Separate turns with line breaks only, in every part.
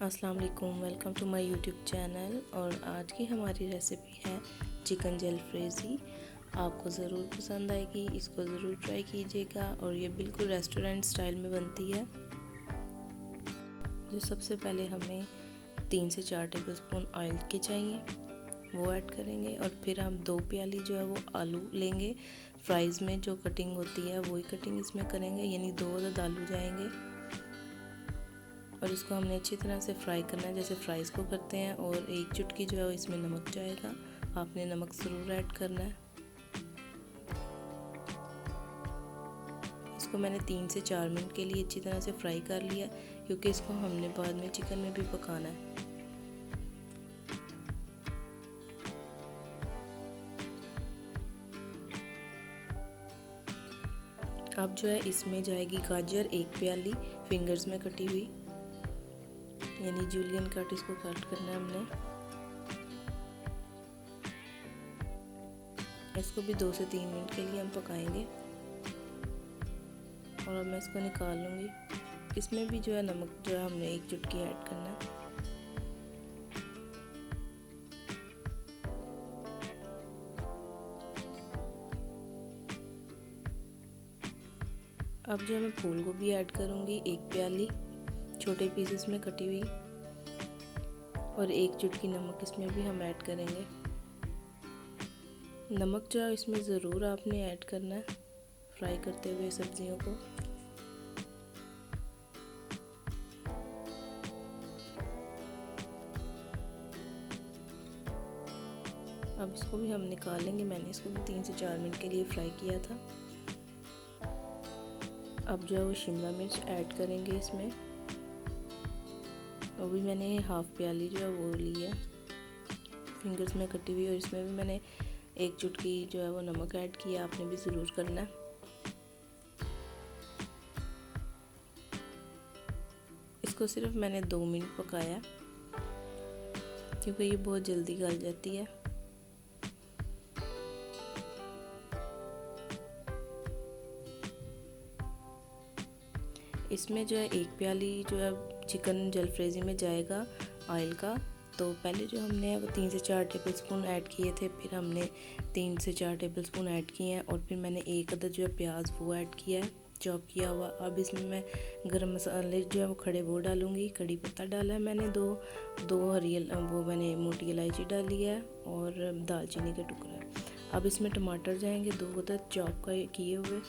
अस्सलाम वालेकुम, welcome to my YouTube channel. और आज की हमारी रेसिपी है चिकन जलफ्रेज़ी। आपको ज़रूर पसंद आएगी, इसको ज़रूर ट्राई कीजिएगा। और ये बिल्कुल रेस्टोरेंट स्टाइल में बनती है। जो सबसे पहले हमें 3 से 4 टेबलस्पून ऑयल के चाहिए, वो ऐड करेंगे। और फिर हम 2 प्याली जो है वो आलू लेंगे। फ्राइज़ में जो कटिंग होती है वही कटिंग इसमें करेंगे, यानी 2 अदद आलू जाएंगे। और इसको हमने अच्छी तरह से फ्राई करना है, जैसे फ्राइज़ को करते हैं। और 1 चुटकी जो है इसमें नमक जाएगा, आपने नमक ज़रूर ऐड करना है। इसको मैंने 3 से 4 मिनट के लिए अच्छी तरह से फ्राई कर लिया, क्योंकि इसको हमने बाद में चिकन में भी पकाना है। अब जो है इसमें जाएगी गाजर 1 प्याली फिंगर्स में कटी हुई, यानी जूलियन कट इसको कट करना है हमने। इसको भी 2 से 3 मिनट के लिए हम पकाएंगे। और अब मैं इसको निकाल लूँगी। इसमें भी जो है नमक जो है हमने 1 चुटकी ऐड करना है। अब जो है मैं फूल गोभी ऐड करूँगी 1 प्याली छोटे पीसेस में कटी हुई। और 1 चुटकी नमक इसमें भी हम ऐड करेंगे। नमक जो है इसमें ज़रूर आपने ऐड करना है फ्राई करते हुए सब्जियों को। अब इसको भी हम निकाल लेंगे। मैंने इसको भी 3 से 4 मिनट के लिए फ्राई किया था। अब जो है वो शिमला मिर्च ऐड करेंगे इसमें। वो भी मैंने 1/2 प्याली जो है वो ली है फिंगर्स में कटी हुई। और इसमें भी मैंने 1 चुटकी जो है वो नमक ऐड किया, आपने भी ज़रूर करना है। इसको सिर्फ मैंने 2 मिनट पकाया, क्योंकि ये बहुत जल्दी गल जाती है। इसमें जो है 1 प्याली जो है चिकन जलफ्रेज़ी में जाएगा ऑयल का। तो पहले जो हमने 3 से 4 टेबलस्पून ऐड किए थे, फिर हमने 3 से 4 टेबलस्पून ऐड किए हैं। और फिर मैंने 1 अदद जो है प्याज वो ऐड किया है, चॉप किया हुआ। अब इसमें मैं गरम मसाले जो है वो खड़े वो डालूँगी। कड़ी पत्ता डाला है मैंने, दो हरी वो मैंने मोटी इलायची डाली है, और दालचीनी के टुकड़े। अब इसमें टमाटर जाएंगे 2 अदद चॉप किए हुए।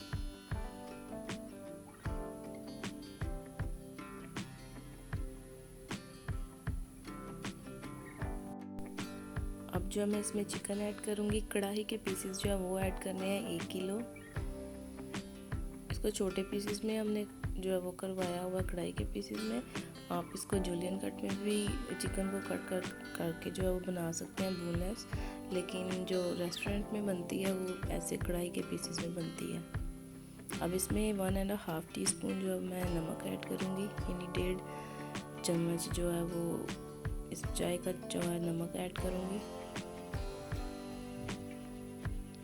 अब जो मैं इसमें चिकन ऐड करूँगी, कढ़ाई के पीसेस जो है वो ऐड करने हैं 1 किलो। इसको छोटे पीसेस में हमने जो है वो करवाया हुआ कढ़ाई के पीसेस में। आप इसको जूलियन कट में भी चिकन को कट करके जो है वो बना सकते हैं बोनलेस, लेकिन जो रेस्टोरेंट में बनती है वो ऐसे कढ़ाई के पीसेस में बनती है। अब इसमें 1.5 टीस्पून जो है मैं नमक ऐड करूँगी, यानी 1.5 चम्मच जो है वो इस चाय का जो है नमक ऐड करूँगी।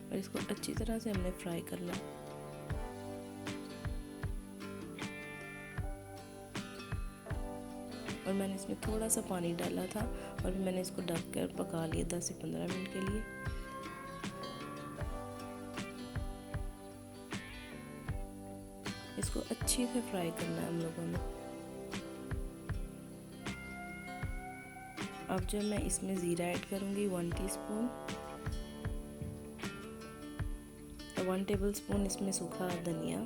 और इसको अच्छी तरह से हमने फ्राई करना है। और मैंने इसमें थोड़ा सा पानी डाला था, और फिर मैंने इसको ढक कर पका लिया 10 से 15 मिनट के लिए। इसको अच्छी से फ्राई करना है हम लोगों ने। अब जब मैं इसमें ज़ीरा ऐड करूँगी 1 टीस्पून, 1 टेबलस्पून इसमें सूखा धनिया,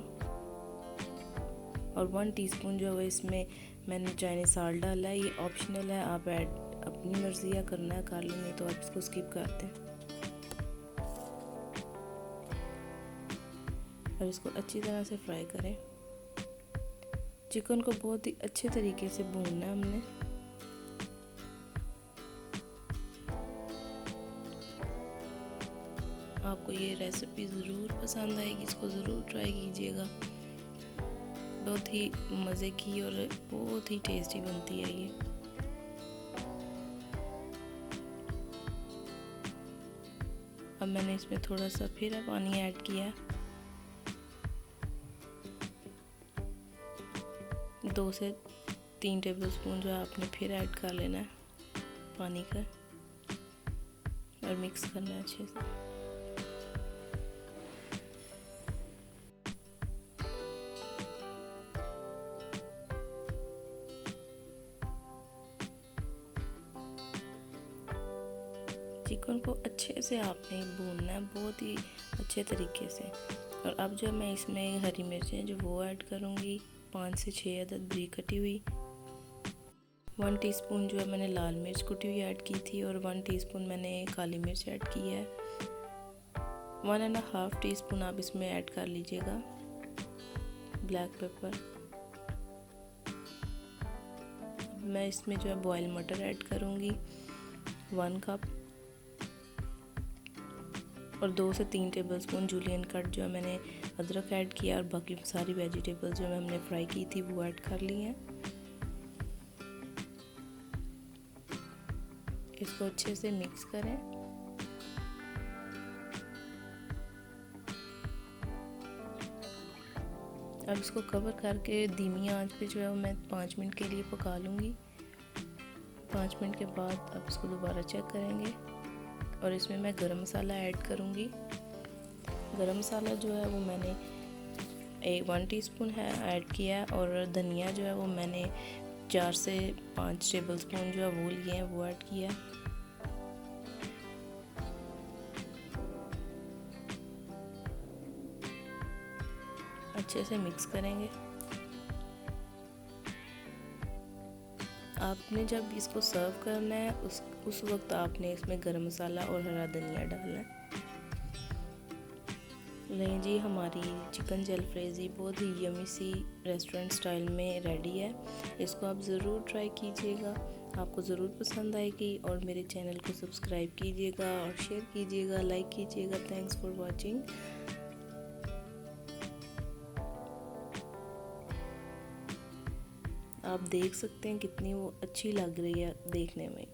और 1 टीस्पून जो है इसमें मैंने चाइनीज़ साल्ट डाला है। ये ऑप्शनल है, आप ऐड अपनी मर्ज़ी या करना है कर लो, नहीं तो आप इसको स्किप कर दें। और इसको अच्छी तरह से फ्राई करें। चिकन को बहुत ही अच्छे तरीके से भूनना है हमने। आपको ये रेसिपी ज़रूर पसंद आएगी, इसको ज़रूर ट्राई कीजिएगा। बहुत ही मज़े की और बहुत ही टेस्टी बनती है ये। अब मैंने इसमें थोड़ा सा फिर पानी ऐड किया, 2 से 3 टेबलस्पून जो है आपने फिर ऐड कर लेना है पानी का और मिक्स करना है अच्छे से। चिकन को अच्छे से आपने भूनना है बहुत ही अच्छे तरीके से। और अब जो मैं इसमें हरी मिर्चें जो वो ऐड करूँगी, 5 से 6 अदद बारीक कटी हुई। 1 टीस्पून जो है मैंने लाल मिर्च कुटी हुई ऐड की थी और 1 टीस्पून मैंने काली मिर्च ऐड की है। 1.5 टीस्पून आप इसमें ऐड कर लीजिएगा ब्लैक पेपर। मैं इसमें जो है बॉयल मटर ऐड करूँगी 1 कप और 2 से 3 टेबलस्पून जूलियन कट जो है मैंने अदरक ऐड किया और बाकी सारी वेजिटेबल्स जो हमने फ्राई की थी वो ऐड कर ली हैं। इसको अच्छे से मिक्स करें। अब इसको कवर करके धीमी आंच पे जो है वो मैं 5 मिनट के लिए पका लूँगी। 5 मिनट के बाद अब इसको दोबारा चेक करेंगे और इसमें मैं गरम मसाला ऐड करूँगी। गरम मसाला जो है वो मैंने 1 टीस्पून है ऐड किया है और धनिया जो है वो मैंने 4 से 5 टेबलस्पून जो है वो लिए हैं वो ऐड किया है। अच्छे से मिक्स करेंगे। आपने जब इसको सर्व करना है उस वक्त आपने इसमें गरम मसाला और हरा धनिया डालना है। लें जी, हमारी चिकन जलफ्रेज़ी बहुत ही यमी सी रेस्टोरेंट स्टाइल में रेडी है। इसको आप ज़रूर ट्राई कीजिएगा, आपको ज़रूर पसंद आएगी। और मेरे चैनल को सब्सक्राइब कीजिएगा और शेयर कीजिएगा, लाइक कीजिएगा। Thanks for watching. आप देख सकते हैं कितनी वो अच्छी लग रही है देखने में।